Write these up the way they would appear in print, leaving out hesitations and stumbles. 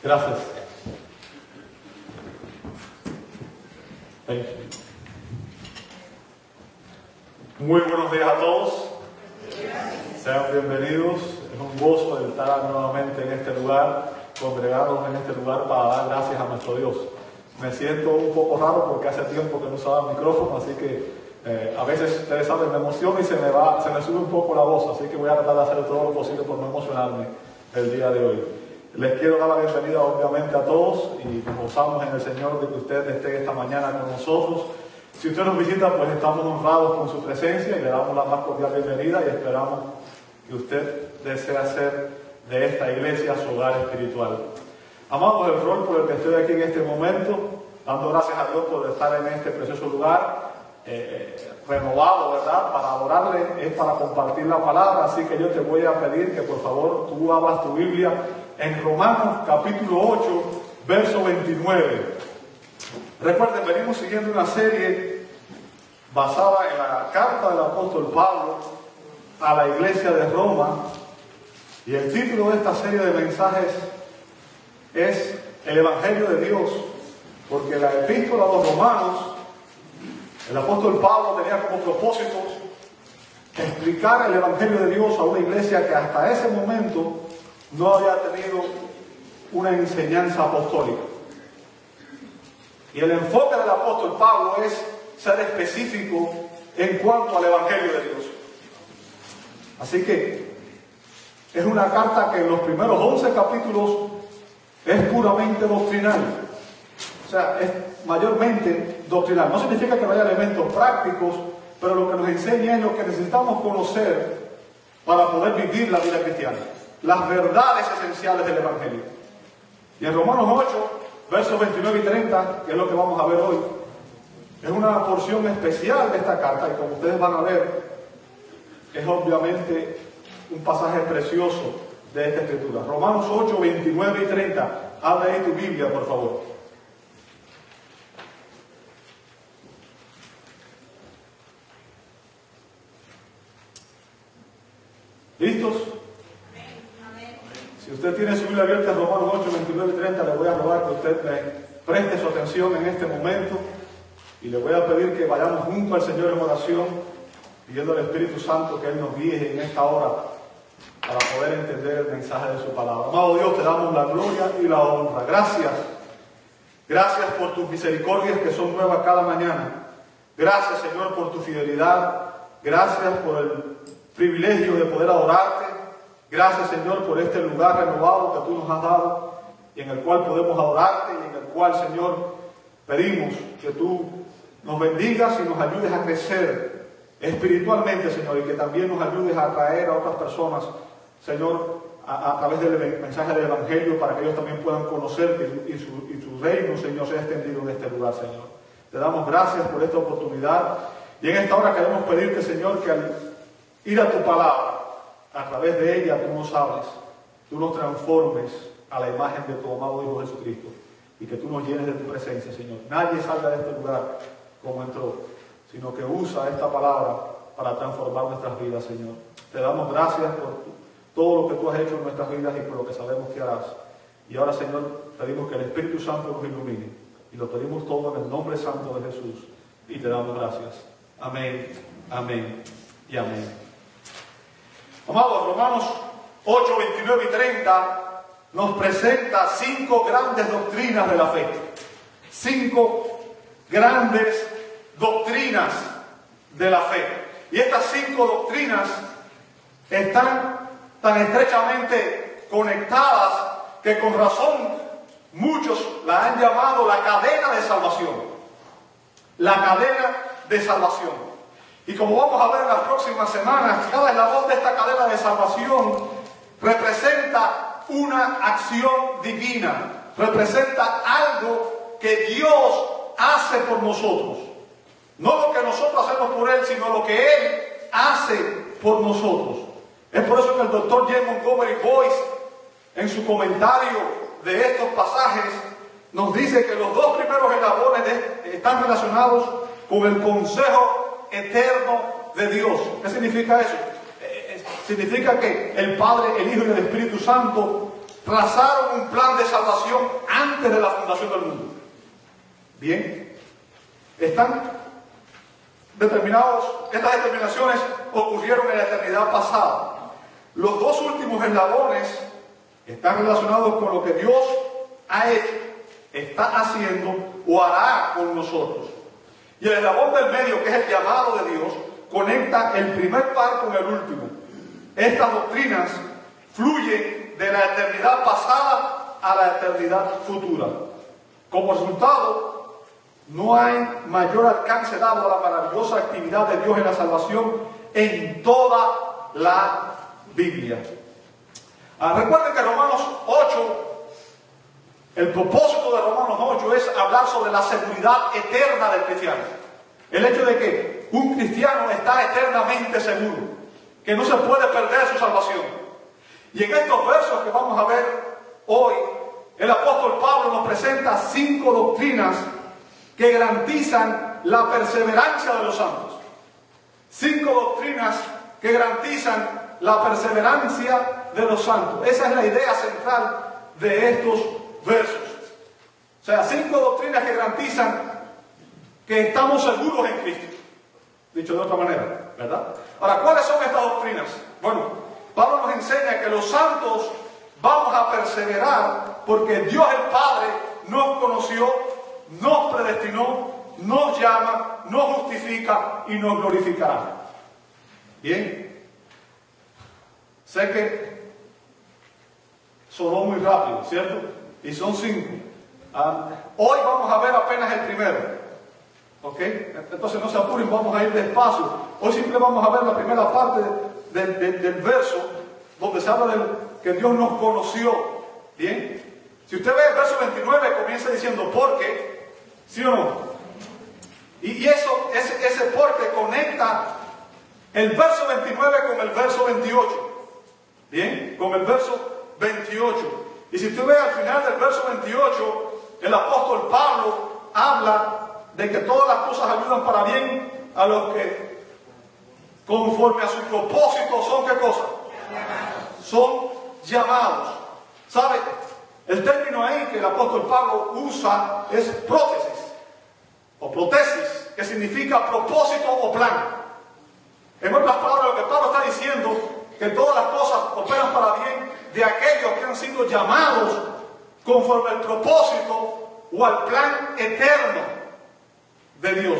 Gracias. Muy buenos días a todos. Sean bienvenidos. Es un gozo el estar nuevamente en este lugar, congregados en este lugar para dar gracias a nuestro Dios. Me siento un poco raro porque hace tiempo que no usaba el micrófono, así que a veces, ustedes saben, me emociono y se me sube un poco la voz, así que voy a tratar de hacer todo lo posible por no emocionarme el día de hoy. Les quiero dar la bienvenida obviamente a todos y nos gozamos en el Señor de que usted esté esta mañana con nosotros. Si usted nos visita, pues estamos honrados con su presencia y le damos la más cordial bienvenida y esperamos que usted desee hacer de esta iglesia su hogar espiritual. Amados, el rol por el que estoy aquí en este momento, dando gracias a Dios por estar en este precioso lugar, renovado, ¿verdad?, para adorarle, es para compartir la palabra. Así que yo te voy a pedir que por favor tú abras tu Biblia en Romanos capítulo 8, verso 29. Recuerden, venimos siguiendo una serie basada en la carta del apóstol Pablo a la iglesia de Roma, y el título de esta serie de mensajes es el Evangelio de Dios, porque la epístola a los romanos, el apóstol Pablo tenía como propósito explicar el Evangelio de Dios a una iglesia que hasta ese momento no había tenido una enseñanza apostólica. Y el enfoque del apóstol Pablo es ser específico en cuanto al Evangelio de Dios. Así que es una carta que en los primeros 11 capítulos es puramente doctrinal. O sea, es mayormente doctrinal. No significa que no haya elementos prácticos, pero lo que nos enseña es lo que necesitamos conocer para poder vivir la vida cristiana. Las verdades esenciales del Evangelio. Y en Romanos 8, versos 29 y 30, que es lo que vamos a ver hoy, es una porción especial de esta carta, y como ustedes van a ver, es obviamente un pasaje precioso de esta escritura. Romanos 8, 29 y 30. Abre ahí tu Biblia, por favor. ¿Listos? Si usted tiene su Biblia abierta en Romanos 8, 29 y 30, le voy a rogar que usted me preste su atención en este momento y le voy a pedir que vayamos junto al Señor en oración, pidiendo al Espíritu Santo que Él nos guíe en esta hora para poder entender el mensaje de su palabra. Amado Dios, te damos la gloria y la honra. Gracias. Gracias por tus misericordias que son nuevas cada mañana. Gracias, Señor, por tu fidelidad. Gracias por el privilegio de poder adorarte. Gracias, Señor, por este lugar renovado que tú nos has dado y en el cual podemos adorarte y en el cual, Señor, pedimos que tú nos bendigas y nos ayudes a crecer espiritualmente, Señor, y que también nos ayudes a atraer a otras personas, Señor, a través del mensaje del Evangelio, para que ellos también puedan conocerte y su reino, Señor, sea extendido en este lugar, Señor. Te damos gracias por esta oportunidad y en esta hora queremos pedirte, Señor, que al ir a tu palabra, a través de ella tú nos hables, tú nos transformes a la imagen de tu amado Hijo Jesucristo y que tú nos llenes de tu presencia, Señor. Nadie salga de este lugar como entró, sino que usa esta palabra para transformar nuestras vidas, Señor. Te damos gracias por todo lo que tú has hecho en nuestras vidas y por lo que sabemos que harás. Y ahora, Señor, pedimos que el Espíritu Santo nos ilumine y lo pedimos todo en el nombre santo de Jesús y te damos gracias. Amén, amén y amén. Amados, Romanos 8, 29 y 30 nos presenta 5 grandes doctrinas de la fe. 5 grandes doctrinas de la fe. Y estas 5 doctrinas están tan estrechamente conectadas que con razón muchos la han llamado la cadena de salvación. La cadena de salvación. Y como vamos a ver en las próximas semanas, cada eslabón de esta cadena de salvación representa una acción divina, representa algo que Dios hace por nosotros. No lo que nosotros hacemos por Él, sino lo que Él hace por nosotros. Es por eso que el doctor J. Montgomery Boyce, en su comentario de estos pasajes, nos dice que los 2 primeros eslabones están relacionados con el consejo eterno de Dios. ¿Qué significa eso? Significa que el Padre, el Hijo y el Espíritu Santo trazaron un plan de salvación antes de la fundación del mundo. Bien, están determinados, estas determinaciones ocurrieron en la eternidad pasada. Los dos últimos eslabones están relacionados con lo que Dios ha hecho, está haciendo o hará con nosotros. Y el eslabón del medio, que es el llamado de Dios, conecta el primer par con el último. Estas doctrinas fluyen de la eternidad pasada a la eternidad futura. Como resultado, no hay mayor alcance dado a la maravillosa actividad de Dios en la salvación en toda la Biblia. Recuerden que Romanos 8, el propósito de Romanos 8 es hablar sobre la seguridad eterna del cristiano. El hecho de que un cristiano está eternamente seguro, que no se puede perder su salvación. Y en estos versos que vamos a ver hoy, el apóstol Pablo nos presenta 5 doctrinas que garantizan la perseverancia de los santos. 5 doctrinas que garantizan la perseverancia de los santos. Esa es la idea central de estos versos. O sea, 5 doctrinas que garantizan que estamos seguros en Cristo. Dicho de otra manera, ¿verdad? Ahora, ¿cuáles son estas doctrinas? Bueno, Pablo nos enseña que los santos vamos a perseverar porque Dios el Padre nos conoció, nos predestinó, nos llama, nos justifica y nos glorificará. Bien. Sé que sonó muy rápido, ¿cierto? Y son 5. Hoy vamos a ver apenas el primero. ¿Ok? Entonces no se apuren, vamos a ir despacio. Hoy siempre vamos a ver la primera parte del verso donde se habla de que Dios nos conoció. Bien. Si usted ve el verso 29, comienza diciendo porque, ¿sí o no? Y eso, ese porque conecta el verso 29 con el verso 28. Bien, con el verso 28. Y si usted ve al final del verso 28, el apóstol Pablo habla de que todas las cosas ayudan para bien a los que conforme a su propósito son ¿qué cosa? Son llamados. ¿Sabe? El término ahí que el apóstol Pablo usa es prótesis o protesis, que significa propósito o plan. En otras palabras, lo que Pablo está diciendo que todas las cosas operan para bien de aquellos que han sido llamados conforme al propósito o al plan eterno de Dios.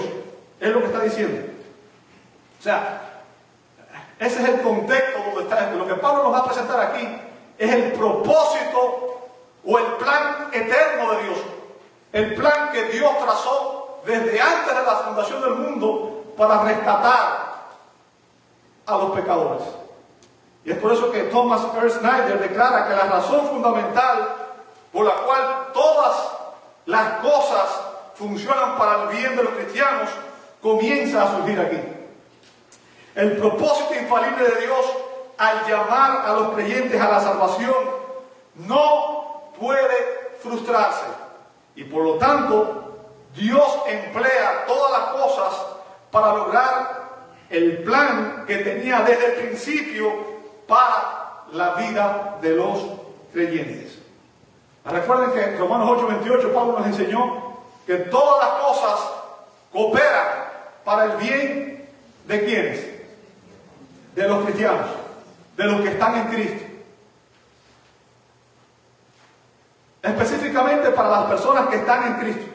Es lo que está diciendo. O sea, ese es el contexto donde está esto. Lo que Pablo nos va a presentar aquí es el propósito o el plan eterno de Dios. El plan que Dios trazó desde antes de la fundación del mundo para rescatar a los pecadores. Y es por eso que Thomas R. Snyder declara que la razón fundamental por la cual todas las cosas funcionan para el bien de los cristianos comienza a surgir aquí. El propósito infalible de Dios al llamar a los creyentes a la salvación no puede frustrarse. Y por lo tanto, Dios emplea todas las cosas para lograr el plan que tenía desde el principio para la vida de los creyentes. Recuerden que en Romanos 8:28 Pablo nos enseñó que todas las cosas cooperan para el bien de ¿quiénes? De los cristianos, de los que están en Cristo. Específicamente para las personas que están en Cristo.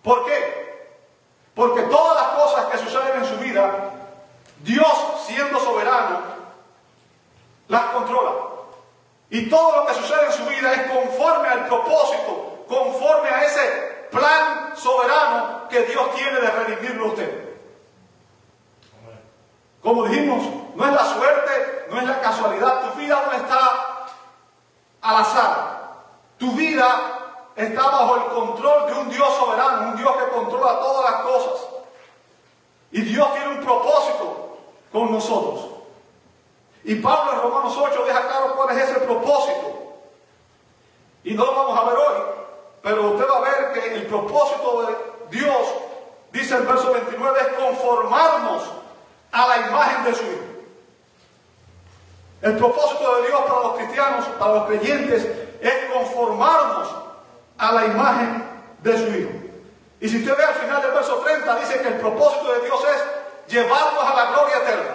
¿Por qué? Porque todas las cosas que suceden en su vida, Dios, siendo soberano, las controla. Y todo lo que sucede en su vida es conforme al propósito, conforme a ese plan soberano que Dios tiene de redimirlo a usted. Como dijimos, no es la suerte, no es la casualidad. Tu vida no está al azar. Tu vida está bajo el control de un Dios soberano, un Dios que controla todas las cosas. Y Dios tiene un propósito con nosotros. Y Pablo en Romanos 8 deja claro cuál es ese propósito. Y no lo vamos a ver hoy, pero usted va a ver que el propósito de Dios, dice el verso 29, es conformarnos a la imagen de su Hijo. El propósito de Dios para los cristianos, para los creyentes, es conformarnos a la imagen de su Hijo. Y si usted ve al final del verso 30, dice que el propósito de Dios es llevarnos a la gloria eterna.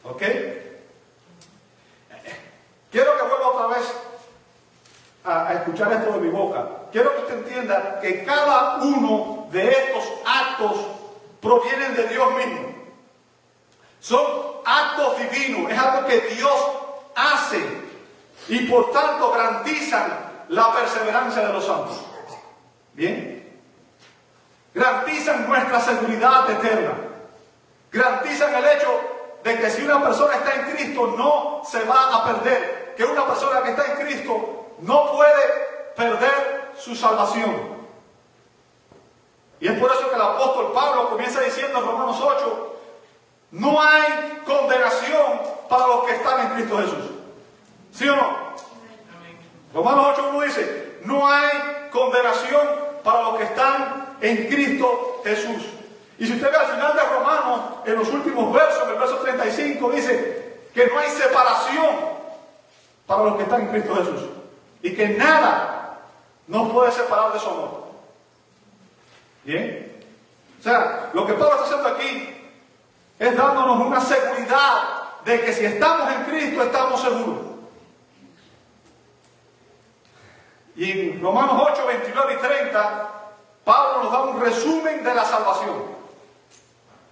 ¿Ok? Quiero que vuelva otra vez a escuchar esto de mi boca. Quiero que usted entienda que cada uno de estos actos provienen de Dios mismo. Son actos divinos, es algo que Dios hace y por tanto garantizan la perseverancia de los santos. ¿Bien? Garantizan nuestra seguridad eterna. Garantizan el hecho de que si una persona está en Cristo no se va a perder. Que una persona que está en Cristo no puede perder su salvación. Y es por eso que el apóstol Pablo comienza diciendo en Romanos 8, no hay condenación para los que están en Cristo Jesús. ¿Sí o no? Romanos 8.1 dice, no hay condenación para los que están en Cristo Jesús. Y si usted ve al final de Romanos, en los últimos versos, en el verso 35, dice que no hay separación para los que están en Cristo Jesús. Y que nada nos puede separar de su amor. ¿Bien? O sea, lo que Pablo está haciendo aquí es dándonos una seguridad de que si estamos en Cristo estamos seguros. Y en Romanos 8, 29 y 30, Pablo nos da un resumen de la salvación.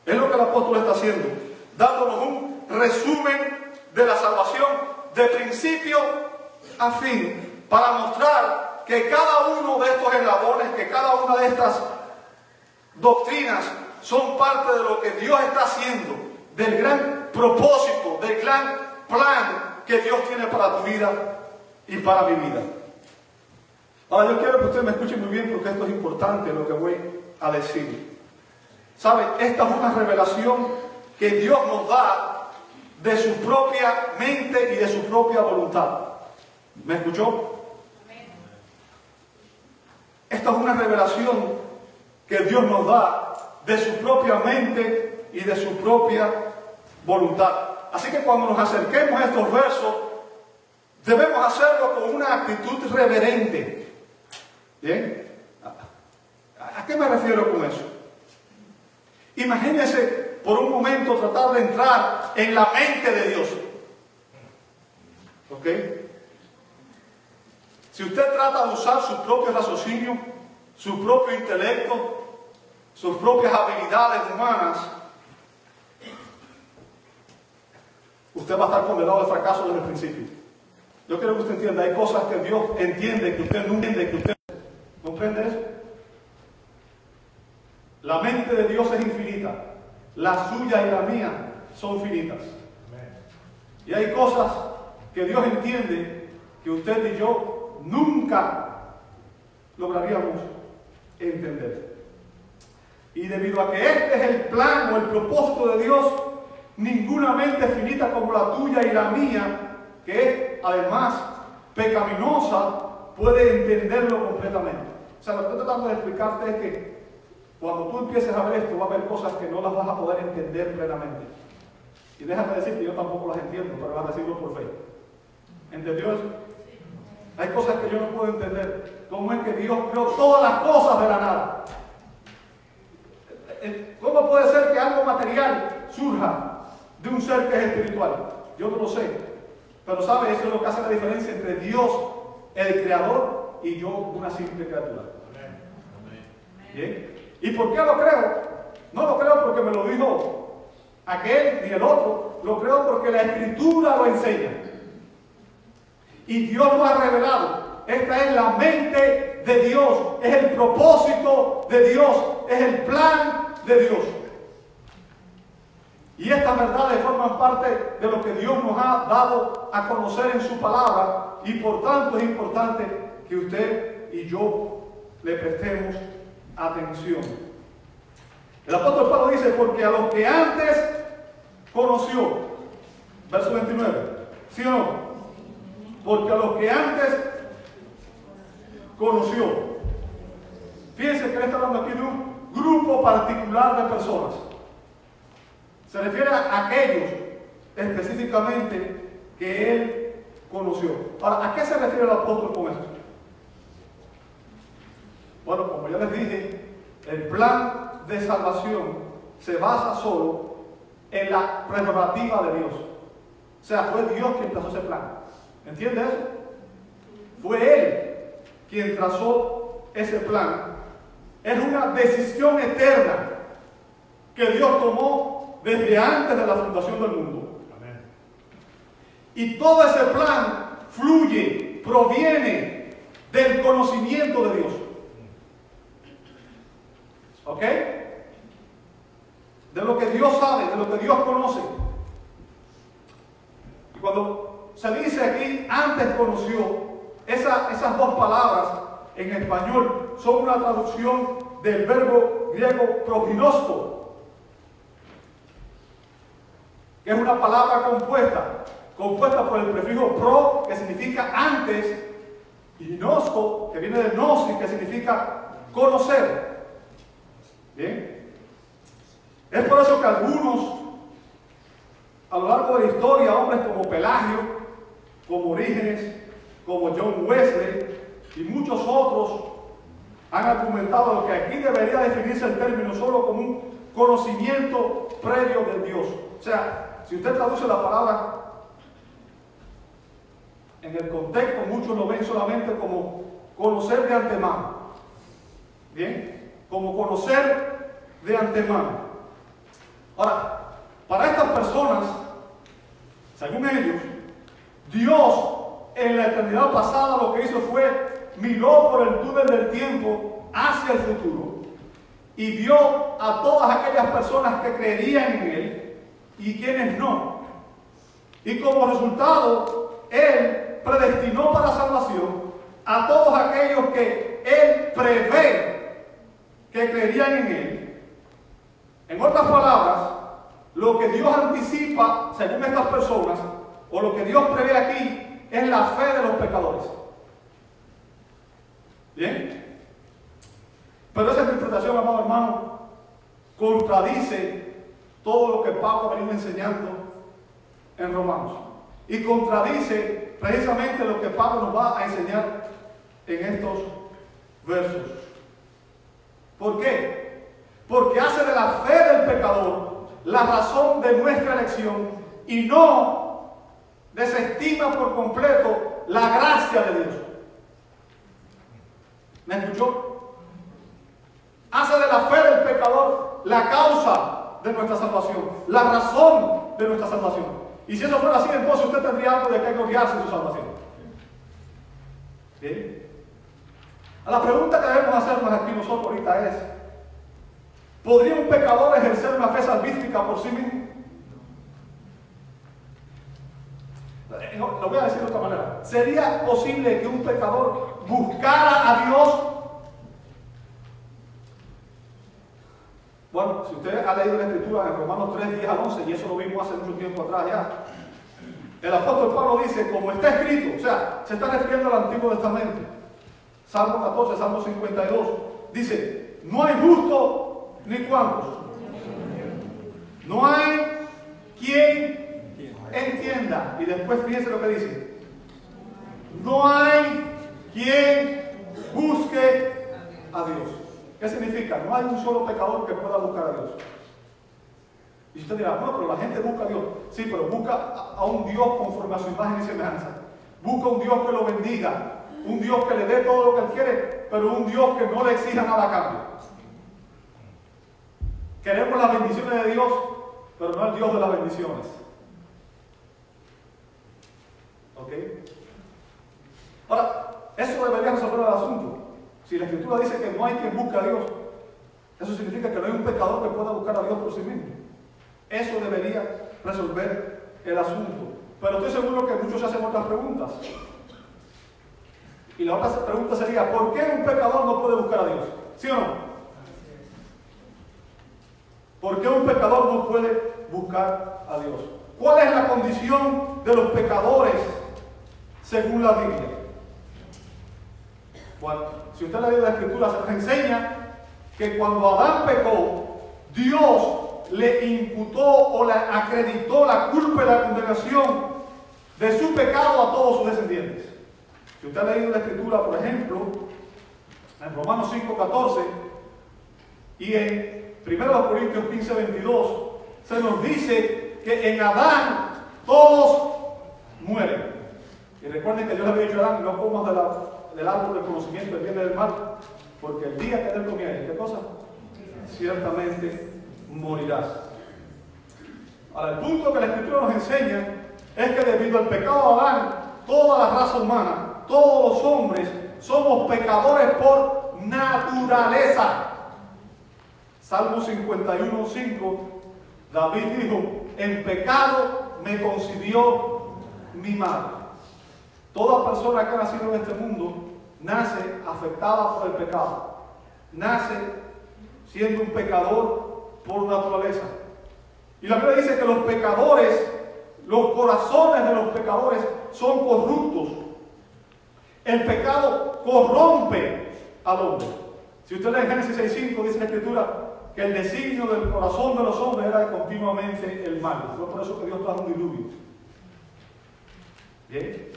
Es lo que el apóstol está haciendo, dándonos un resumen de la salvación de principio a fin, para mostrar que cada uno de estos eslabones, que cada una de estas doctrinas son parte de lo que Dios está haciendo, del gran propósito, del gran plan que Dios tiene para tu vida y para mi vida. Ahora yo quiero que usted me escuche muy bien porque esto es importante lo que voy a decir. ¿Sabe? Esta es una revelación que Dios nos da de su propia mente y de su propia voluntad. ¿Me escuchó? Esta es una revelación que Dios nos da de su propia mente y de su propia voluntad. Así que cuando nos acerquemos a estos versos, debemos hacerlo con una actitud reverente. ¿Bien? ¿A qué me refiero con eso? Imagínense por un momento tratar de entrar en la mente de Dios. ¿Ok? Si usted trata de usar su propio raciocinio, su propio intelecto, sus propias habilidades humanas, usted va a estar condenado al fracaso desde el principio. Yo quiero que usted entienda, hay cosas que Dios entiende que usted no entiende, que usted ¿comprende eso? La mente de Dios es infinita. La suya y la mía son finitas. Y hay cosas que Dios entiende que usted y yo nunca lograríamos entender. Y debido a que este es el plan o el propósito de Dios, ninguna mente finita como la tuya y la mía, que es además pecaminosa, puede entenderlo completamente. O sea, lo que estoy tratando de explicarte es que cuando tú empieces a ver esto, va a haber cosas que no las vas a poder entender plenamente. Y déjame decir que yo tampoco las entiendo, pero vas a decirlo por fe. ¿Entendió eso? Hay cosas que yo no puedo entender. ¿Cómo es que Dios creó todas las cosas de la nada? ¿Cómo puede ser que algo material surja de un ser que es espiritual? Yo no lo sé. Pero ¿sabe? Eso es lo que hace la diferencia entre Dios, el Creador, y yo, una simple criatura. ¿Bien? ¿Y por qué lo creo? No lo creo porque me lo dijo aquel ni el otro. Lo creo porque la Escritura lo enseña. Y Dios lo ha revelado. Esta es la mente de Dios. Es el propósito de Dios. Es el plan de Dios. Y estas verdades forman parte de lo que Dios nos ha dado a conocer en su palabra. Y por tanto es importante que usted y yo le prestemos atención. El apóstol Pablo dice, porque a los que antes conoció, verso 29, ¿sí o no? Porque a los que antes conoció. Fíjense que él está hablando aquí de un grupo particular de personas. Se refiere a aquellos específicamente que él conoció. Ahora, ¿a qué se refiere el apóstol con esto? Bueno, como ya les dije, el plan de salvación se basa solo en la prerrogativa de Dios. O sea, fue Dios quien trazó ese plan. ¿Entiendes eso? Fue Él quien trazó ese plan. Es una decisión eterna que Dios tomó desde antes de la fundación del mundo. Amén. Y todo ese plan fluye, proviene del conocimiento de Dios. ¿Ok? De lo que Dios sabe, de lo que Dios conoce. Y cuando se dice aquí, antes conoció, esas dos palabras en español son una traducción del verbo griego prognosto, que es una palabra compuesta por el prefijo pro, que significa antes, y gnosko, que viene del gnosis, que significa conocer. Bien, es por eso que algunos, a lo largo de la historia, hombres como Pelagio, como Orígenes, como John Wesley y muchos otros, han argumentado que aquí debería definirse el término solo como un conocimiento previo de Dios. O sea, si usted traduce la palabra en el contexto, muchos lo ven solamente como conocer de antemano. Bien, como conocer de antemano. Ahora, para estas personas, según ellos, Dios en la eternidad pasada lo que hizo fue miró por el túnel del tiempo hacia el futuro y vio a todas aquellas personas que creerían en Él y quienes no. Y como resultado, Él predestinó para salvación a todos aquellos que Él prevé que creerían en Él. En otras palabras, lo que Dios anticipa, según estas personas, o lo que Dios prevé aquí, es la fe de los pecadores. ¿Bien? Pero esa interpretación, amado hermano, contradice todo lo que Pablo ha venido enseñando en Romanos. Y contradice precisamente lo que Pablo nos va a enseñar en estos versos. ¿Por qué? Porque hace de la fe del pecador la razón de nuestra elección y no desestima por completo la gracia de Dios. ¿Me escuchó? Hace de la fe del pecador la causa de nuestra salvación, la razón de nuestra salvación. Y si eso fuera así, entonces usted tendría algo de qué gloriarse en su salvación. ¿Bien? La pregunta que debemos hacernos aquí nosotros ahorita es: ¿podría un pecador ejercer una fe salvífica por sí mismo? Lo voy a decir de otra manera. ¿Sería posible que un pecador buscara a Dios? Bueno, si usted ha leído la Escritura en Romanos 3, 10 al 11, y eso lo vimos hace mucho tiempo atrás ya, el apóstol Pablo dice, como está escrito, o sea, se está refiriendo al Antiguo Testamento, Salmo 14, Salmo 52, dice, no hay justo ni cuantos, no hay quien entienda. Y después fíjense lo que dice, no hay quien busque a Dios. ¿Qué significa? No hay un solo pecador que pueda buscar a Dios. Y usted dirá, bueno, pero la gente busca a Dios. Sí, pero busca a un Dios conforme a su imagen y semejanza. Busca un Dios que lo bendiga, un Dios que le dé todo lo que Él quiere, pero un Dios que no le exija nada a cambio. Queremos las bendiciones de Dios, pero no el Dios de las bendiciones. ¿Ok? Ahora, eso debería resolver el asunto. Si la Escritura dice que no hay quien busque a Dios, eso significa que no hay un pecador que pueda buscar a Dios por sí mismo. Eso debería resolver el asunto. Pero estoy seguro que muchos se hacen otras preguntas. Y la otra pregunta sería, ¿por qué un pecador no puede buscar a Dios? ¿Sí o no? ¿Por qué un pecador no puede buscar a Dios? ¿Cuál es la condición de los pecadores según la Biblia? Bueno, si usted lee la Escritura, se nos enseña que cuando Adán pecó, Dios le imputó o le acreditó la culpa y la condenación de su pecado a todos sus descendientes. Si usted ha leído la Escritura, por ejemplo, en Romanos 5:14 y en 1 Corintios 15:22, se nos dice que en Adán todos mueren. Y recuerden que Dios le había dicho a Adán: no comas del árbol del conocimiento del bien y del mal, porque el día que él comiere, ¿qué cosa? Ciertamente morirás. Ahora, el punto que la Escritura nos enseña es que debido al pecado de Adán, toda la raza humana, todos los hombres, somos pecadores por naturaleza. Salmo 51:5, David dijo: en pecado me concibió mi madre. Toda persona que ha nacido en este mundo nace afectada por el pecado, nace siendo un pecador por naturaleza. Y la Biblia dice que los pecadores, los corazones de los pecadores son corruptos. El pecado corrompe al hombre. Si usted lee en Génesis 6:5, dice la Escritura que el designio del corazón de los hombres era continuamente el mal. Fue por eso que Dios trajo un diluvio. ¿Bien?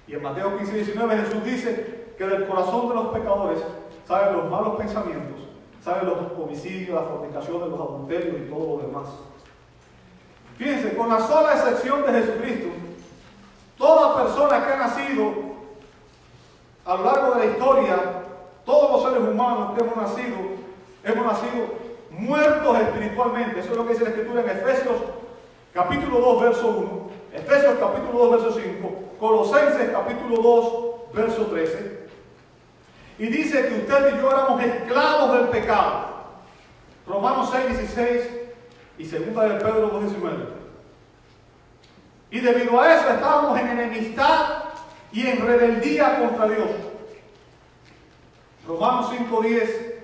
Y en Mateo 15:19 Jesús dice que del corazón de los pecadores salen los malos pensamientos, salen los homicidios, las fornicaciones, los adulterios y todo lo demás. Fíjense, con la sola excepción de Jesucristo, toda persona que ha nacido a lo largo de la historia, todos los seres humanos que hemos nacido muertos espiritualmente. Eso es lo que dice la Escritura en Efesios capítulo 2, verso 1, Efesios capítulo 2, verso 5, Colosenses capítulo 2, verso 13. Y dice que usted y yo éramos esclavos del pecado. Romanos 6:16 y 2 de Pedro 2:19. Y debido a eso estábamos en enemistad y en rebeldía contra Dios. Romanos 5:10,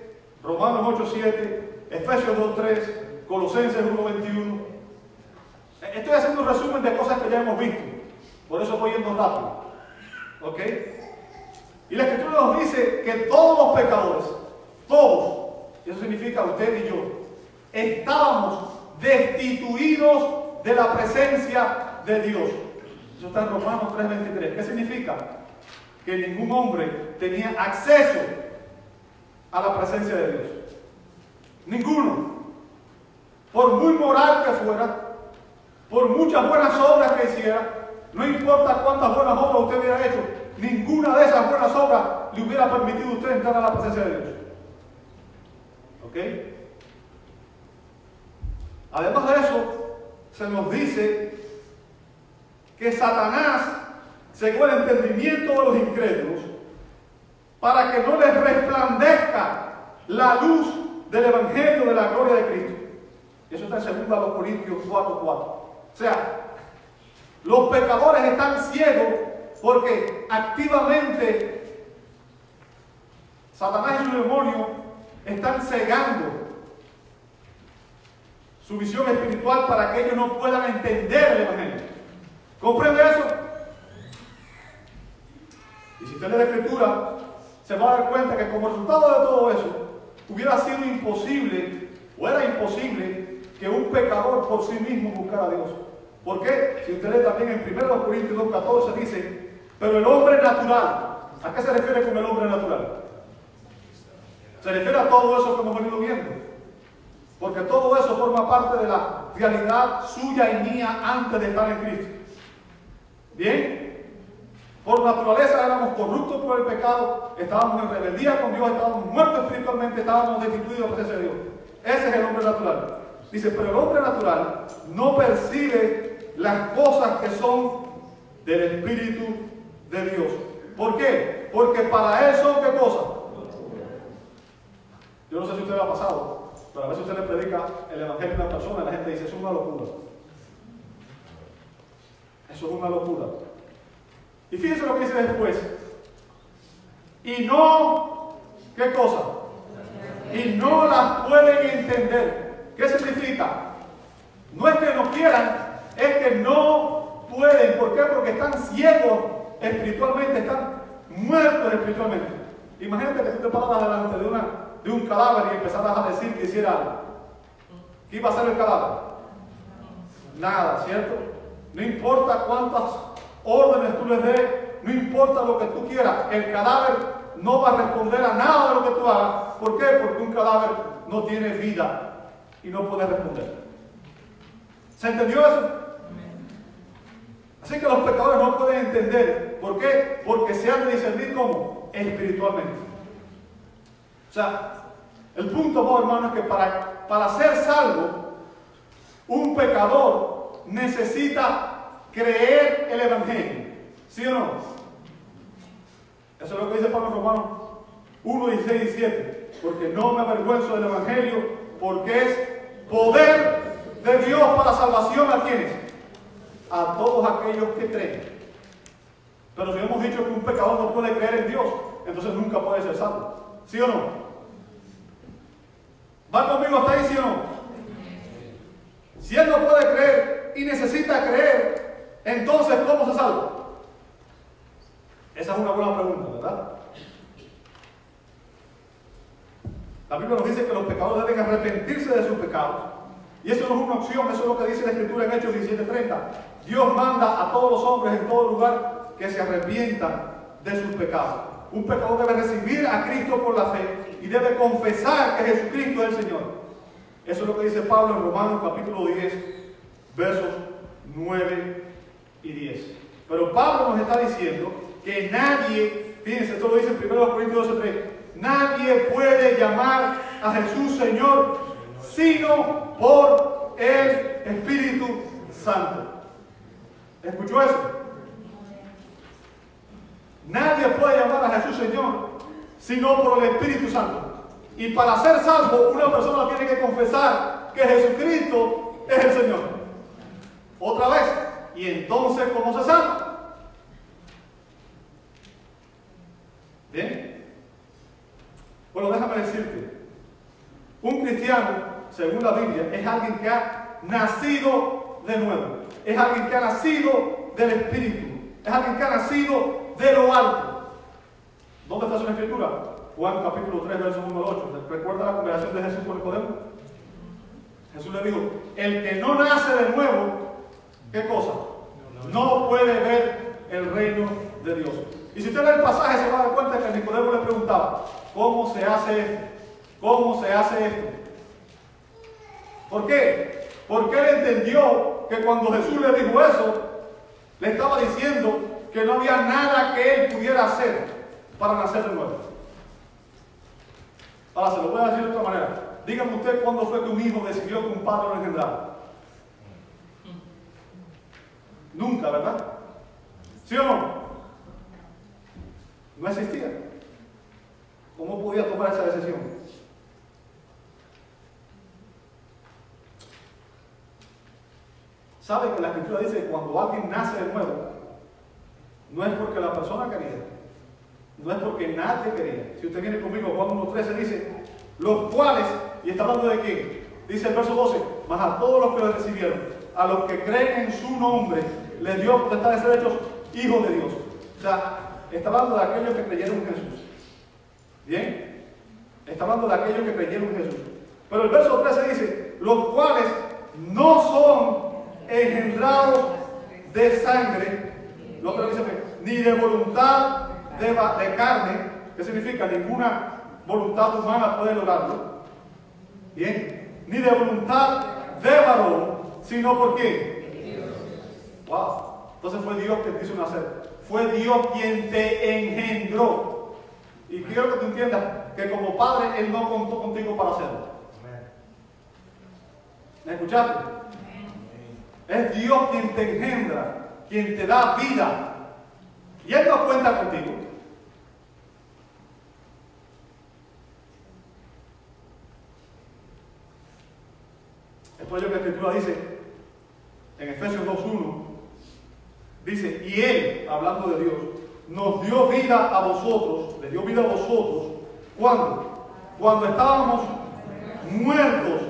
Romanos 8:7, Efesios 2:3, Colosenses 1:21. Estoy haciendo un resumen de cosas que ya hemos visto, por eso voy yendo rápido. ¿Ok? Y la Escritura nos dice que todos los pecadores, todos, y eso significa usted y yo, estábamos destituidos de la presencia de Dios. Eso está en Romanos 3:23. ¿Qué significa? Que ningún hombre tenía acceso a la presencia de Dios. Ninguno. Por muy moral que fuera, por muchas buenas obras que hiciera, no importa cuántas buenas obras usted hubiera hecho, ninguna de esas buenas obras le hubiera permitido a usted entrar a la presencia de Dios. ¿Ok? Además de eso, se nos dice que Satanás cegó el entendimiento de los incrédulos para que no les resplandezca la luz del Evangelio de la gloria de Cristo. Eso está en 2 Corintios 4:4. O sea, los pecadores están ciegos porque activamente Satanás y su demonio están cegando su visión espiritual para que ellos no puedan entender el Evangelio. ¿Comprende eso? Y si usted lee la Escritura, se va a dar cuenta que como resultado de todo eso, hubiera sido imposible, o era imposible, que un pecador por sí mismo buscara a Dios. ¿Por qué? Si usted lee también en 1 Corintios 2:14 dice, pero el hombre natural, ¿a qué se refiere con el hombre natural? Se refiere a todo eso que hemos venido viendo. Porque todo eso forma parte de la realidad suya y mía antes de estar en Cristo. ¿Bien? Por naturaleza éramos corruptos por el pecado, estábamos en rebeldía con Dios, estábamos muertos espiritualmente, estábamos destituidos de la presencia de Dios. Ese es el hombre natural. Dice, pero el hombre natural no percibe las cosas que son del Espíritu de Dios. ¿Por qué? Porque para él son ¿qué cosas? Yo no sé si a usted le ha pasado, pero a veces usted le predica el Evangelio a una persona y la gente dice, eso es una locura. Eso es una locura. Y fíjense lo que dice después. Y no, ¿qué cosa? Y no las pueden entender. ¿Qué significa? No es que no quieran, es que no pueden. ¿Por qué? Porque están ciegos espiritualmente, están muertos espiritualmente. Imagínate que tú te paras delante de un cadáver y empezaras a decir que hiciera algo. ¿Qué iba a hacer el cadáver? Nada, ¿cierto? No importa cuántas órdenes tú les des, no importa lo que tú quieras, el cadáver no va a responder a nada de lo que tú hagas. ¿Por qué? Porque un cadáver no tiene vida y no puede responder. ¿Se entendió eso? Así que los pecadores no pueden entender. ¿Por qué? Porque se han de discernir como espiritualmente. O sea, el punto, hermano, es que para ser salvo, un pecador necesita creer el Evangelio. ¿Sí o no? Eso es lo que dice Pablo en Romanos 1, 16 y 17. Porque no me avergüenzo del Evangelio, porque es poder de Dios para salvación a quienes, a todos aquellos que creen. Pero si hemos dicho que un pecador no puede creer en Dios, entonces nunca puede ser salvo. ¿Sí o no? ¿Va conmigo hasta ahí, sí o no? Si él no puede creer y necesita creer, entonces ¿cómo se salva? Esa es una buena pregunta, ¿verdad? La Biblia nos dice que los pecadores deben arrepentirse de sus pecados. Y eso no es una opción, eso es lo que dice la Escritura en Hechos 17:30. Dios manda a todos los hombres en todo lugar que se arrepientan de sus pecados. Un pecador debe recibir a Cristo por la fe y debe confesar que Jesucristo es el Señor. Eso es lo que dice Pablo en Romanos capítulo 10, versos 9 y 10. Pero Pablo nos está diciendo que nadie, fíjense, esto lo dice en 1 Corintios 12:3, nadie puede llamar a Jesús Señor sino por el Espíritu Santo. ¿Escuchó eso? Nadie puede llamar a Jesús Señor sino por el Espíritu Santo. Y para ser salvo, una persona tiene que confesar que Jesucristo es el Señor. Otra vez. Y entonces, ¿cómo se salva? ¿Bien? Bueno, déjame decirte. Un cristiano, según la Biblia, es alguien que ha nacido de nuevo. Es alguien que ha nacido del Espíritu. Es alguien que ha nacido de lo alto. ¿Dónde está su escritura? Juan capítulo 3, versos 1 al 8. ¿Recuerda la conversación de Jesús con Nicodemo? Jesús le dijo, el que no nace de nuevo, ¿qué cosa? No puede ver el reino de Dios. Y si usted lee el pasaje se va a dar cuenta que Nicodemo le preguntaba, ¿cómo se hace esto? ¿Cómo se hace esto? ¿Por qué? Porque él entendió que cuando Jesús le dijo eso, le estaba diciendo que no había nada que él pudiera hacer para nacer de nuevo. Ahora se lo voy a decir de otra manera. Dígame usted cuándo fue que un hijo decidió que un padre lo engendrara. Nunca, ¿verdad? ¿Sí o no? No existía. ¿Cómo podía tomar esa decisión? ¿Sabe que la Escritura dice que cuando alguien nace de nuevo, no es porque la persona quería, no es porque nadie quería? Si usted viene conmigo, Juan 1:13 dice, los cuales, y está hablando de quién, dice el verso 12, mas a todos los que lo recibieron, a los que creen en su nombre, les dio potestad de ser hechos hijos de Dios. O sea, está hablando de aquellos que creyeron en Jesús. ¿Bien? Está hablando de aquellos que creyeron en Jesús. Pero el verso 13 dice, los cuales no son engendrados de sangre, lo otro dice, ni de voluntad de carne, que significa ninguna voluntad humana puede lograrlo, bien, ni de voluntad de varón, sino por quién. Wow, entonces fue Dios quien te hizo nacer, fue Dios quien te engendró. Y quiero que tú entiendas que como padre Él no contó contigo para hacerlo. ¿Me escuchaste? Es Dios quien te engendra, quien te da vida. Y Él no cuenta contigo. Es por ello que la Escritura dice, en Efesios 2:1, dice, y Él, hablando de Dios, nos dio vida a vosotros, les dio vida a vosotros, ¿cuándo? Cuando estábamos muertos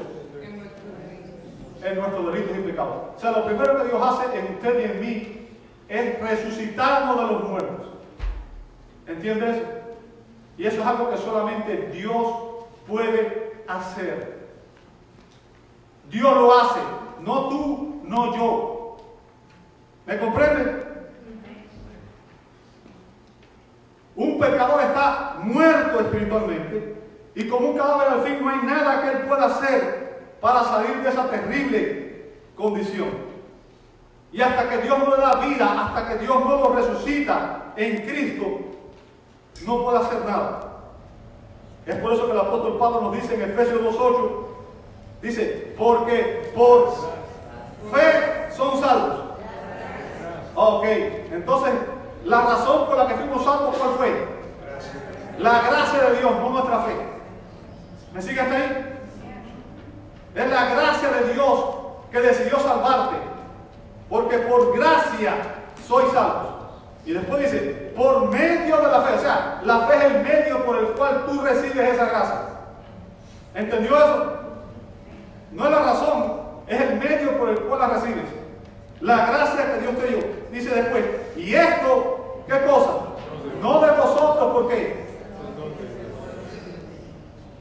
en nuestros delitos y pecados. O sea, lo primero que Dios hace en usted y en mí es resucitarnos de los muertos. ¿Entiendes? Y eso es algo que solamente Dios puede hacer. Dios lo hace, no tú, no yo. ¿Me comprende? Un pecador está muerto espiritualmente y como un cadáver al fin no hay nada que él pueda hacer para salir de esa terrible condición. Y hasta que Dios no le da vida, hasta que Dios no lo resucita en Cristo, no puede hacer nada. Es por eso que el apóstol Pablo nos dice en Efesios 2:8, dice, porque por fe son salvos. Ok, entonces la razón por la que fuimos salvos, ¿cuál fue? La gracia de Dios, no nuestra fe. ¿Me sigue hasta ahí? Es la gracia de Dios que decidió salvarte, porque por gracia sois salvos. Y después dice, por medio de la fe. O sea, la fe es el medio por el cual tú recibes esa gracia. ¿Entendió eso? No es la razón, es el medio por el cual la recibes. La gracia que Dios te dio. Dice después, y esto, ¿qué cosa? No de vosotros, ¿por qué?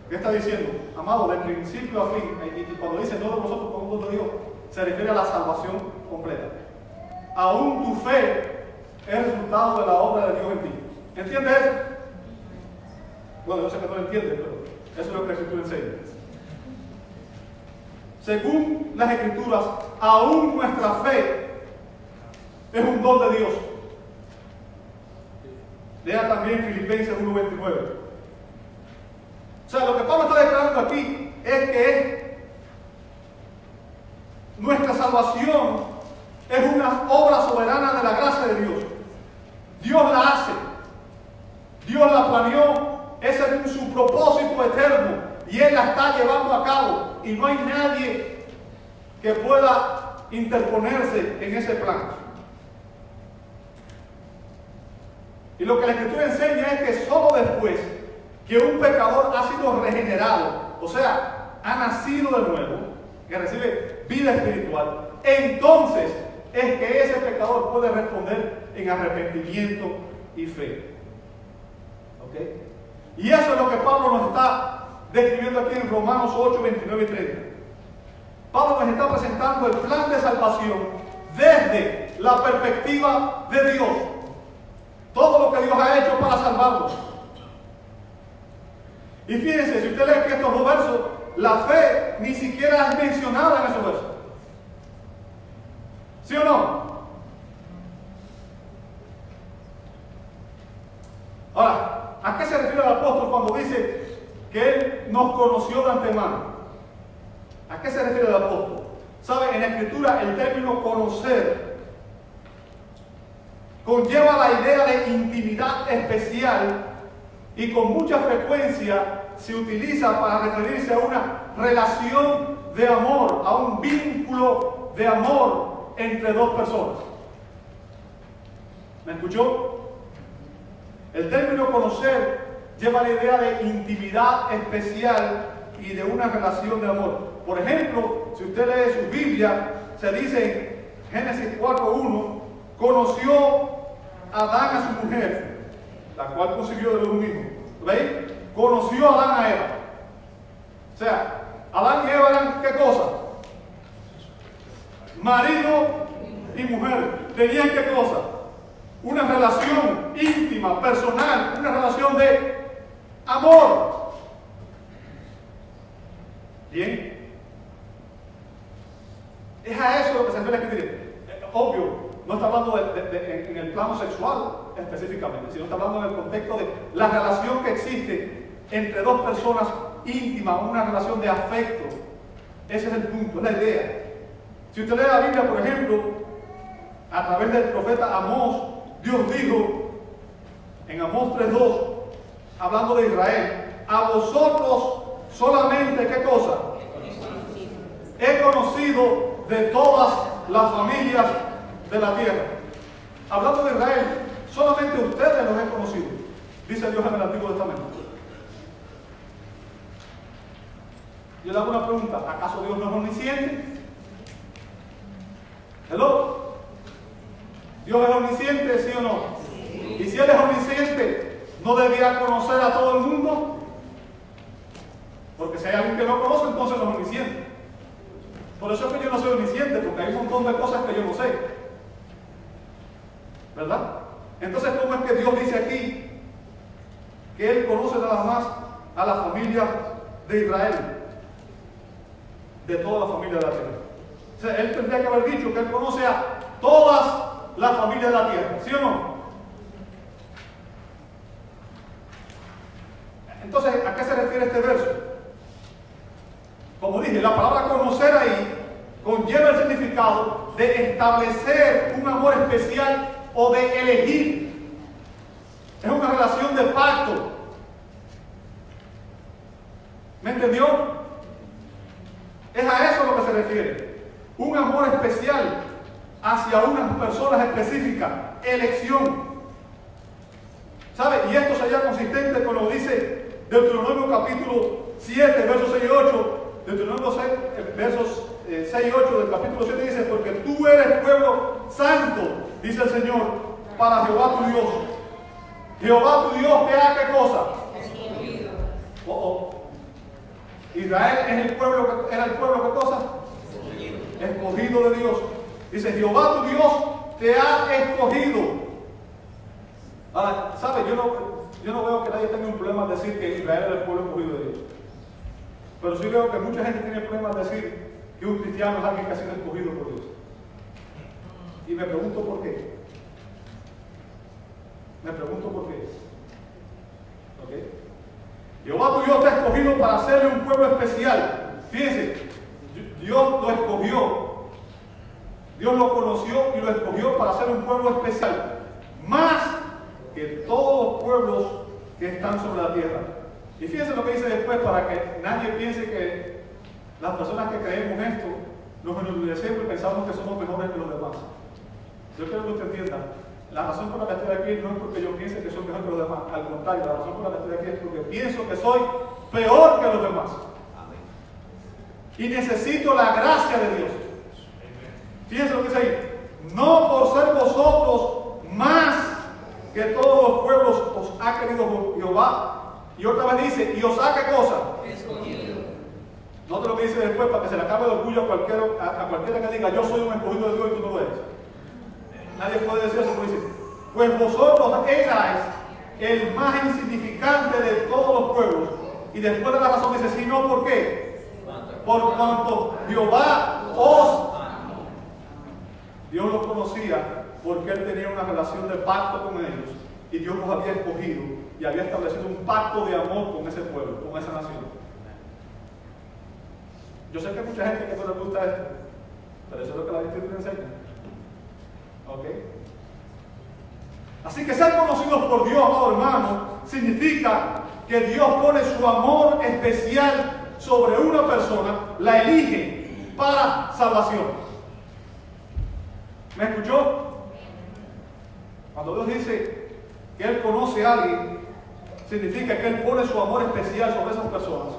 ¿Qué está diciendo? Amado, de principio a fin, y cuando dice no de vosotros, por un punto de Dios, se refiere a la salvación completa. Aún tu fe es resultado de la obra de Dios en ti. ¿Entiendes eso? Bueno, yo sé que no lo entiendes, pero eso es lo que la Escritura enseña. Según las Escrituras, aún nuestra fe es un don de Dios. Lea también Filipenses 1:29. O sea, lo que Pablo está declarando aquí es que nuestra salvación es una obra soberana de la gracia de Dios. Dios la hace. Dios la planeó. Ese es su propósito eterno. Y Él la está llevando a cabo. Y no hay nadie que pueda interponerse en ese plan. Y lo que la Escritura enseña es que solo después que un pecador ha sido regenerado, o sea, ha nacido de nuevo, que recibe vida espiritual, entonces es que ese pecador puede responder en arrepentimiento y fe. ¿Ok? Y eso es lo que Pablo nos está describiendo aquí en Romanos 8, 29 y 30. Pablo nos está presentando el plan de salvación desde la perspectiva de Dios. Todo lo que Dios ha hecho para salvarnos. Y fíjense, si usted lee que estos dos versos, la fe ni siquiera es mencionada en esos versos. ¿Sí o no? Ahora, ¿a qué se refiere el apóstol cuando dice que Él nos conoció de antemano? ¿A qué se refiere el apóstol? ¿Sabe? En la Escritura el término conocer conlleva la idea de intimidad especial y con mucha frecuencia se utiliza para referirse a una relación de amor, a un vínculo de amor entre dos personas. ¿Me escuchó? El término conocer lleva la idea de intimidad especial y de una relación de amor. Por ejemplo, si usted lee su Biblia, se dice en Génesis 4:1, conoció Adán a su mujer, la cual concibió de él un hijo. ¿Veis? Conoció a Adán a Eva. O sea, Adán y Eva eran ¿qué cosa? Marido y mujer. Tenían ¿qué cosa? Una relación íntima, personal, una relación de amor. ¿Bien? Es a eso lo que se refiere la Escritura. Obvio, no está hablando en el plano sexual específicamente, sino está hablando en el contexto de la relación que existe entre dos personas íntimas, una relación de afecto. Ese es el punto, es la idea. Si usted lee la Biblia, por ejemplo, a través del profeta Amós, Dios dijo en Amós 3:2, hablando de Israel, a vosotros solamente, ¿qué cosa? He conocido de todas las familias de la tierra. Hablando de Israel, solamente ustedes los he conocido, dice Dios en el Antiguo Testamento. Yo le hago una pregunta, ¿acaso Dios no es omnisciente? ¿Hello? ¿Dios es omnisciente, sí o no? Sí. Y si Él es omnisciente, ¿no debía conocer a todo el mundo? Porque si hay alguien que no conoce, entonces no es omnisciente. Por eso es que yo no soy omnisciente, porque hay un montón de cosas que yo no sé. ¿Verdad? Entonces, ¿cómo es que Dios dice aquí que Él conoce nada más a la familia de Israel? De toda la familia de la tierra. O sea, Él tendría que haber dicho que Él conoce a todas las familias de la tierra, ¿sí o no? Entonces, ¿a qué se refiere este verso? Como dije, la palabra conocer ahí conlleva el significado de establecer un amor especial o de elegir. Es una relación de pacto. ¿Me entendió? Es a eso a lo que se refiere. Un amor especial hacia unas personas específicas. Elección. ¿Sabe? Y esto sería consistente con lo que dice Deuteronomio capítulo 7, versos 6 y 8. Deuteronomio 6, versos 6 y 8 del capítulo 7 dice: porque tú eres pueblo santo, dice el Señor, para Jehová tu Dios. Jehová tu Dios te ha, ¿qué cosa? Escogido. Israel es el pueblo, era el pueblo, ¿qué cosa? Escogido de Dios. Dice: Jehová tu Dios te ha escogido. Ahora, ¿sabe? Yo no veo que nadie tenga un problema en decir que Israel es el pueblo escogido de Dios. Pero sí veo que mucha gente tiene problemas en decir que un cristiano es alguien que ha sido escogido por Dios. Y me pregunto por qué. Me pregunto por qué. ¿Ok? Jehová tu Dios te ha escogido para hacerle un pueblo especial. Fíjense, Dios lo escogió. Dios lo conoció y lo escogió para hacer un pueblo especial. Más que todos los pueblos que están sobre la tierra. Y fíjense lo que dice después, para que nadie piense que las personas que creemos esto nos enorgullecemos y pensamos que somos mejores que los demás. Yo quiero que usted entienda, la razón por la que estoy aquí no es porque yo piense que soy mejor que los demás, al contrario, la razón por la que estoy aquí es porque pienso que soy peor que los demás. Y necesito la gracia de Dios. Fíjense lo que dice ahí: no por ser vosotros más que todos los pueblos os ha querido Jehová. Y otra vez dice: y os ha, ¿qué cosa? Escogido. Note lo que dice después, para que se le acabe de orgullo a cualquiera que diga: yo soy un escogido de Dios y tú no lo eres. Nadie puede decir eso, porque dice: pues vosotros erais el más insignificante de todos los pueblos. Y después de la razón dice: si no, ¿por qué? Por cuanto Jehová os... Dios los conocía porque Él tenía una relación de pacto con ellos. Y Dios los había escogido y había establecido un pacto de amor con ese pueblo, con esa nación. Yo sé que hay mucha gente que no le gusta esto, pero eso es lo que la Escritura enseña. ¿Ok? Así que ser conocidos por Dios, amado hermano, significa que Dios pone su amor especial sobre una persona, la elige para salvación. ¿Me escuchó? Cuando Dios dice que Él conoce a alguien, significa que Él pone su amor especial sobre esas personas,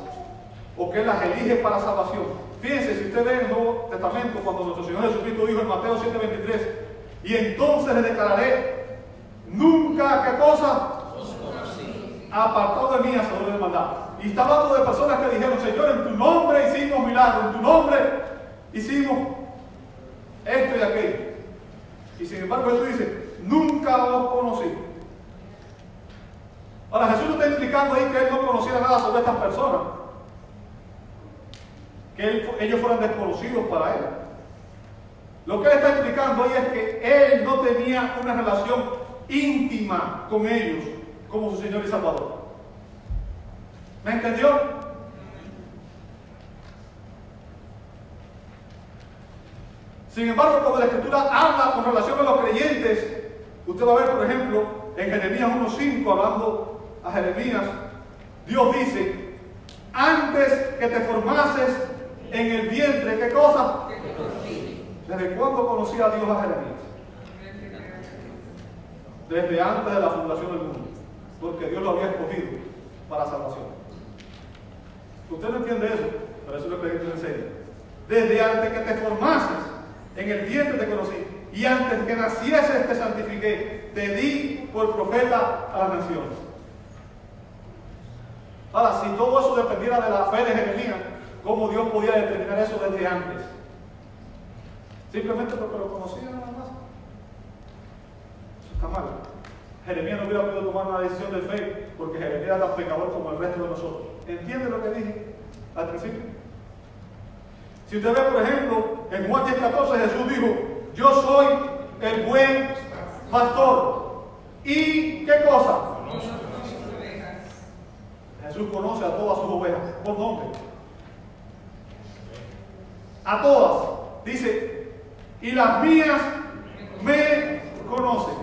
o que Él las elige para salvación. Fíjense, si usted ve en el Nuevo Testamento, cuando nuestro Señor Jesucristo dijo en Mateo 7:23: y entonces le declararé, nunca, ¿qué cosa? Os conocí. Apartado de mí, hacedores de maldad. Y está hablando de personas que dijeron: Señor, en tu nombre hicimos milagros, en tu nombre hicimos esto y aquello. Y sin embargo Jesús dice: nunca los conocí. Ahora, Jesús no está implicando ahí que Él no conociera nada sobre estas personas, que ellos fueran desconocidos para Él. Lo que Él está implicando ahí es que Él no tenía una relación íntima con ellos como su Señor y Salvador. ¿Me entendió? Sin embargo, cuando la Escritura habla con relación a los creyentes, usted va a ver, por ejemplo, en Jeremías 1:5, hablando a Jeremías, Dios dice: antes que te formases en el vientre, ¿qué cosa? ¿Desde cuándo conocía a Dios a Jeremías? Desde antes de la fundación del mundo, porque Dios lo había escogido para salvación. Usted no entiende eso, pero eso es lo que Dios enseña. Desde antes que te formases en el vientre te conocí, y antes que nacieses te santifiqué, te di por profeta a las naciones. Ahora, si todo eso dependiera de la fe de Jeremías, ¿cómo Dios podía determinar eso desde antes? simplemente porque lo conocían nada más. Eso está mal. Jeremías no hubiera podido tomar una decisión de fe porque Jeremías era tan pecador como el resto de nosotros. ¿Entiende lo que dije al principio? Si usted ve, por ejemplo, en Juan 10:14, Jesús dijo: yo soy el buen pastor. ¿Y qué cosa? Jesús conoce a todas sus ovejas por nombre. A todas. Dice: y las mías me conocen.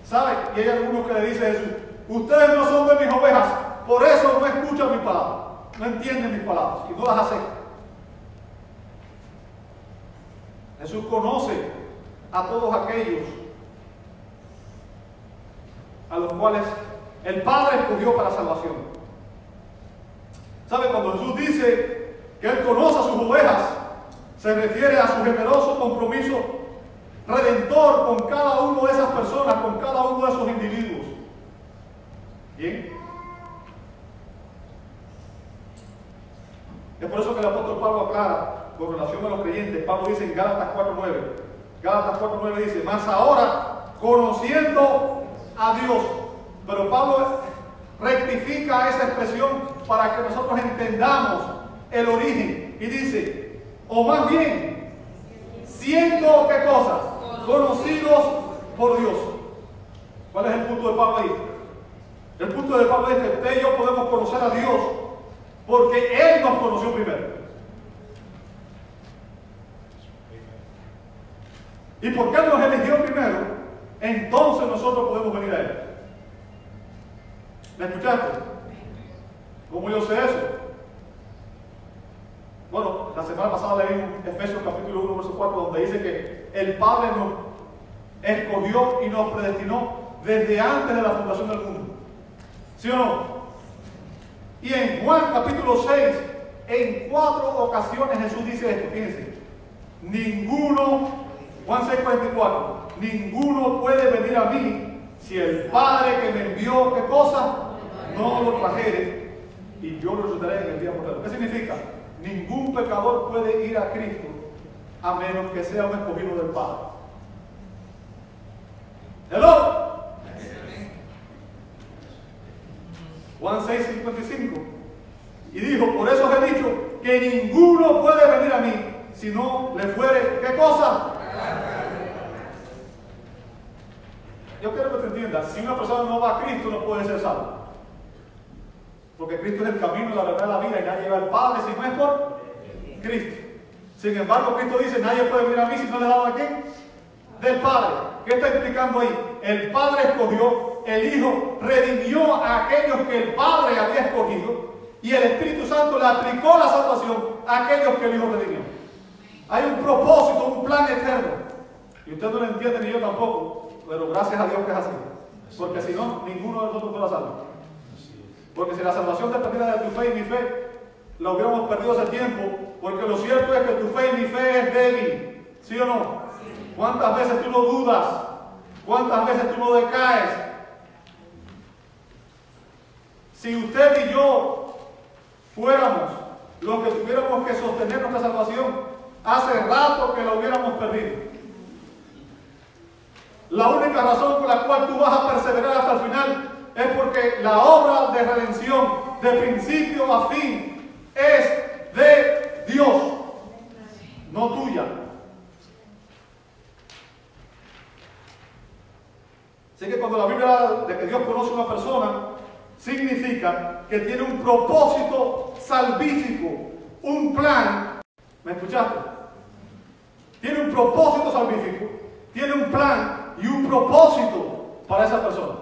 ¿Sabe? Y hay algunos que le dice a Jesús: ustedes no son de mis ovejas, por eso no escuchan mis palabras, no entienden mis palabras y no las aceptan. Jesús conoce a todos aquellos a los cuales el Padre escogió para salvación. ¿Sabe? Cuando Jesús dice que Él conoce a sus ovejas, se refiere a su generoso compromiso redentor con cada una de esas personas, con cada uno de esos individuos. ¿Bien? Es por eso que el apóstol Pablo aclara con relación a los creyentes. Pablo dice en Gálatas 4:9 dice: mas ahora, conociendo a Dios. Pero Pablo rectifica esa expresión para que nosotros entendamos el origen y dice: o más bien, siendo ¿qué cosas? Conocidos por Dios. ¿Cuál es el punto de Pablo ahí? El punto de Pablo es que usted y yo podemos conocer a Dios porque Él nos conoció primero. Y porque Él nos eligió primero, entonces nosotros podemos venir a Él. ¿Me escuchaste? ¿Cómo yo sé eso? Bueno, la semana pasada leímos Efesios capítulo 1, verso 4, donde dice que el Padre nos escogió y nos predestinó desde antes de la fundación del mundo. ¿Sí o no? Y en Juan capítulo 6, en 4 ocasiones Jesús dice esto, fíjense: Juan 6:44, ninguno puede venir a mí si el Padre que me envió, ¿qué cosa? No lo trajere, y yo lo resucitaré en el día mortal. ¿Qué significa? Ningún pecador puede ir a Cristo a menos que sea un escogido del Padre. ¿Hello? Juan 6:55. Y dijo: por eso os he dicho que ninguno puede venir a mí si no le fuere, ¿qué cosa? Yo quiero que te entiendas: si una persona no va a Cristo, no puede ser salvo. Porque Cristo es el camino, la verdad y la vida, y nadie va al Padre si no es por Cristo. Sin embargo, Cristo dice: nadie puede venir a mí si no le da a quién? Del Padre. ¿Qué está explicando ahí? El Padre escogió, el Hijo redimió a aquellos que el Padre había escogido, y el Espíritu Santo le aplicó la salvación a aquellos que el Hijo redimió. Hay un propósito, un plan eterno. Y usted no lo entiende ni yo tampoco, pero gracias a Dios que es así. Porque si no, ninguno de nosotros fuera salvo. Porque si la salvación dependiera de tu fe y mi fe, la hubiéramos perdido hace tiempo. Porque lo cierto es que tu fe y mi fe es débil. ¿Sí o no? ¿Cuántas veces tú no dudas? ¿Cuántas veces tú no decaes? Si usted y yo fuéramos los que tuviéramos que sostener nuestra salvación, hace rato que la hubiéramos perdido. La única razón por la cual tú vas a perseverar hasta el final es porque la obra de redención, de principio a fin, es de Dios, no tuya. Así que cuando la Biblia habla de que Dios conoce a una persona, significa que tiene un propósito salvífico, un plan. ¿Me escuchaste? Tiene un propósito salvífico, tiene un plan y un propósito para esa persona.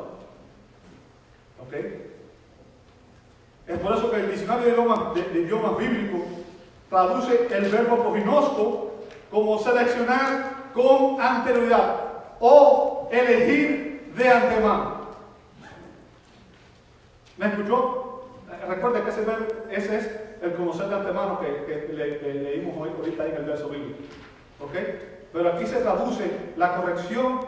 ¿Ok? Es por eso que el diccionario de idiomas bíblicos traduce el verbo prognosco como seleccionar con anterioridad o elegir de antemano. ¿Me escuchó? Recuerde que ese es el conocer de antemano que leímos hoy, ahorita en el verso bíblico. ¿Ok? Pero aquí se traduce la corrección,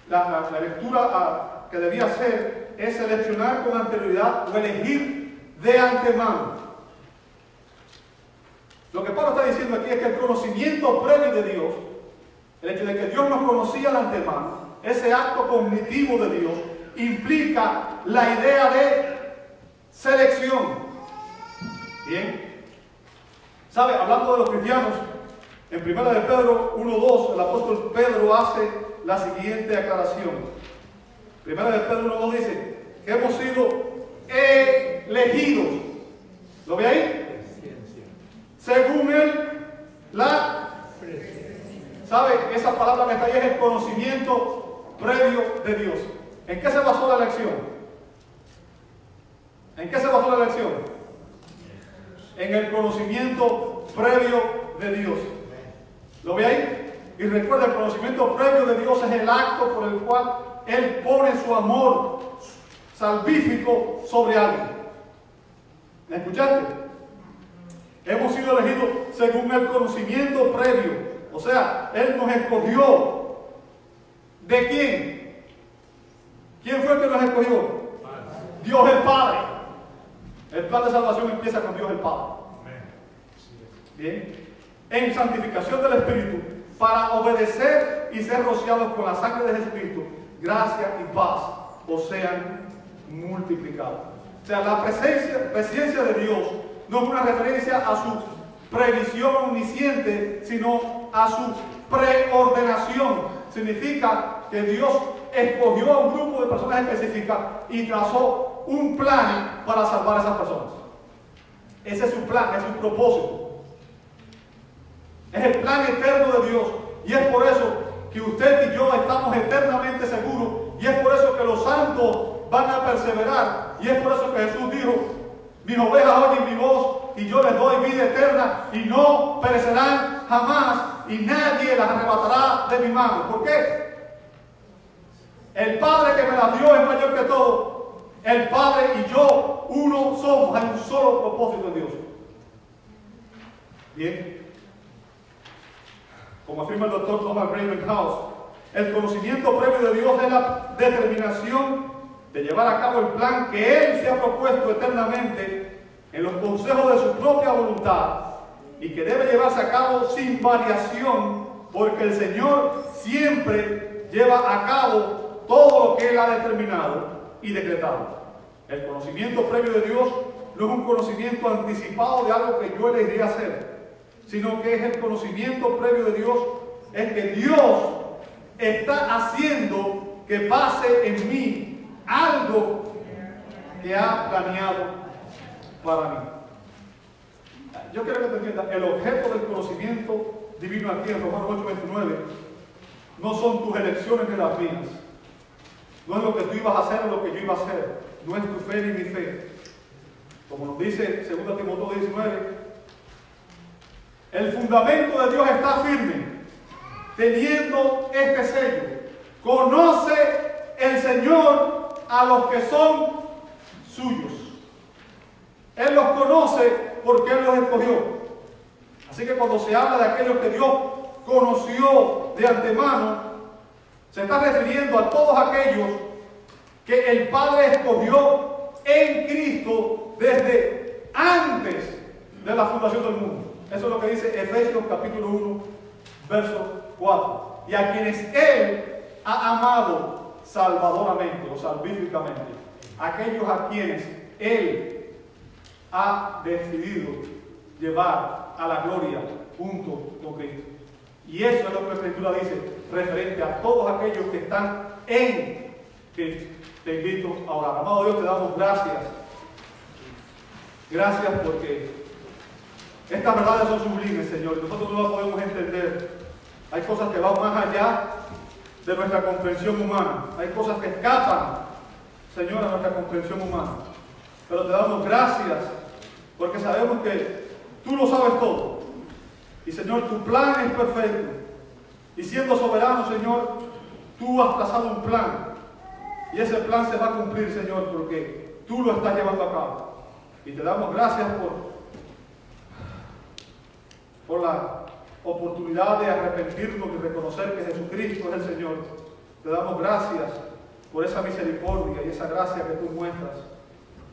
la lectura que debía hacer es seleccionar con anterioridad o elegir de antemano. Lo que Pablo está diciendo aquí es que el conocimiento previo de Dios, El hecho de que Dios nos conocía de antemano, ese acto cognitivo de Dios, implica la idea de selección. Bien. ¿Sabe? Hablando de los cristianos, en 1 de Pedro 1:2, el apóstol Pedro hace la siguiente aclaración. 1 de Pedro 1:2 dice que hemos sido elegidos. ¿Lo ve ahí? Según él, ¿sabe? Esa palabra que está ahí es el conocimiento previo de Dios. ¿En qué se basó la elección? ¿En qué se basó la elección? En el conocimiento previo de Dios. ¿Lo ve ahí? Y recuerda, el conocimiento previo de Dios es el acto por el cual Él pone su amor salvífico sobre alguien. ¿Me escuchaste? Hemos sido elegidos según el conocimiento previo. O sea, Él nos escogió. ¿De quién? ¿Quién fue el que nos escogió? Dios el Padre. El plan de salvación empieza con Dios el Padre. Bien. En santificación del Espíritu, para obedecer y ser rociados con la sangre de Jesucristo, gracia y paz os sean multiplicados. O sea, la presencia de Dios no es una referencia a su previsión omnisciente, sino a su preordenación. Significa que Dios escogió a un grupo de personas específicas y trazó un plan para salvar a esas personas. Ese es su plan, es su propósito. Es el plan eterno de Dios. Y es por eso que usted y yo estamos eternamente seguros. Y es por eso que los santos van a perseverar. Y es por eso que Jesús dijo: mis ovejas oyen mi voz y yo les doy vida eterna y no perecerán jamás y nadie las arrebatará de mi mano. ¿Por qué? El Padre que me las dio es mayor que todo. El Padre y yo uno somos. Hay un solo propósito en Dios. Bien. Como afirma el doctor Thomas Bradenhouse, el conocimiento previo de Dios es la determinación de llevar a cabo el plan que Él se ha propuesto eternamente en los consejos de su propia voluntad y que debe llevarse a cabo sin variación, porque el Señor siempre lleva a cabo todo lo que Él ha determinado y decretado. El conocimiento previo de Dios no es un conocimiento anticipado de algo que yo elegiré hacer, sino que es el conocimiento previo de Dios, es que Dios está haciendo que pase en mí algo que ha planeado para mí. Yo quiero que te entiendas, el objeto del conocimiento divino aquí en Romanos 8:29 no son tus elecciones ni las mías, no es lo que tú ibas a hacer o lo que yo iba a hacer, no es tu fe ni mi fe. Como nos dice 2 Timoteo 19, el fundamento de Dios está firme, teniendo este sello: conoce el Señor a los que son suyos. Él los conoce porque Él los escogió. Así que cuando se habla de aquellos que Dios conoció de antemano, se está refiriendo a todos aquellos que el Padre escogió en Cristo desde antes de la fundación del mundo. Eso es lo que dice Efesios capítulo 1, verso 4. Y a quienes Él ha amado salvadoramente o salvíficamente. Aquellos a quienes Él ha decidido llevar a la gloria junto con Cristo. Y eso es lo que la Escritura dice referente a todos aquellos que están en Cristo. Te invito a orar. Amado Dios, te damos gracias. Gracias porque estas verdades son sublimes, Señor, y nosotros no las podemos entender. Hay cosas que van más allá de nuestra comprensión humana. Hay cosas que escapan, Señor, a nuestra comprensión humana. Pero te damos gracias porque sabemos que tú lo sabes todo. Y, Señor, tu plan es perfecto. Y siendo soberano, Señor, tú has trazado un plan. Y ese plan se va a cumplir, Señor, porque tú lo estás llevando a cabo. Y te damos gracias por la oportunidad de arrepentirnos y reconocer que Jesucristo es el Señor. Te damos gracias por esa misericordia y esa gracia que tú muestras.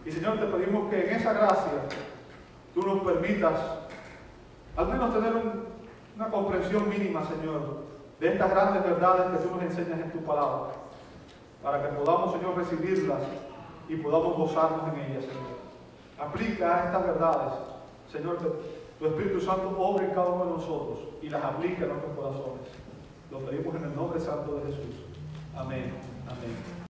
Y, Señor, te pedimos que en esa gracia tú nos permitas al menos tener una comprensión mínima, Señor, de estas grandes verdades que tú nos enseñas en tu palabra, para que podamos, Señor, recibirlas y podamos gozarnos en ellas, Señor. Aplica estas verdades, Señor, que tu Espíritu Santo obre en cada uno de nosotros y las aplica en nuestros corazones. Lo pedimos en el nombre santo de Jesús. Amén. Amén.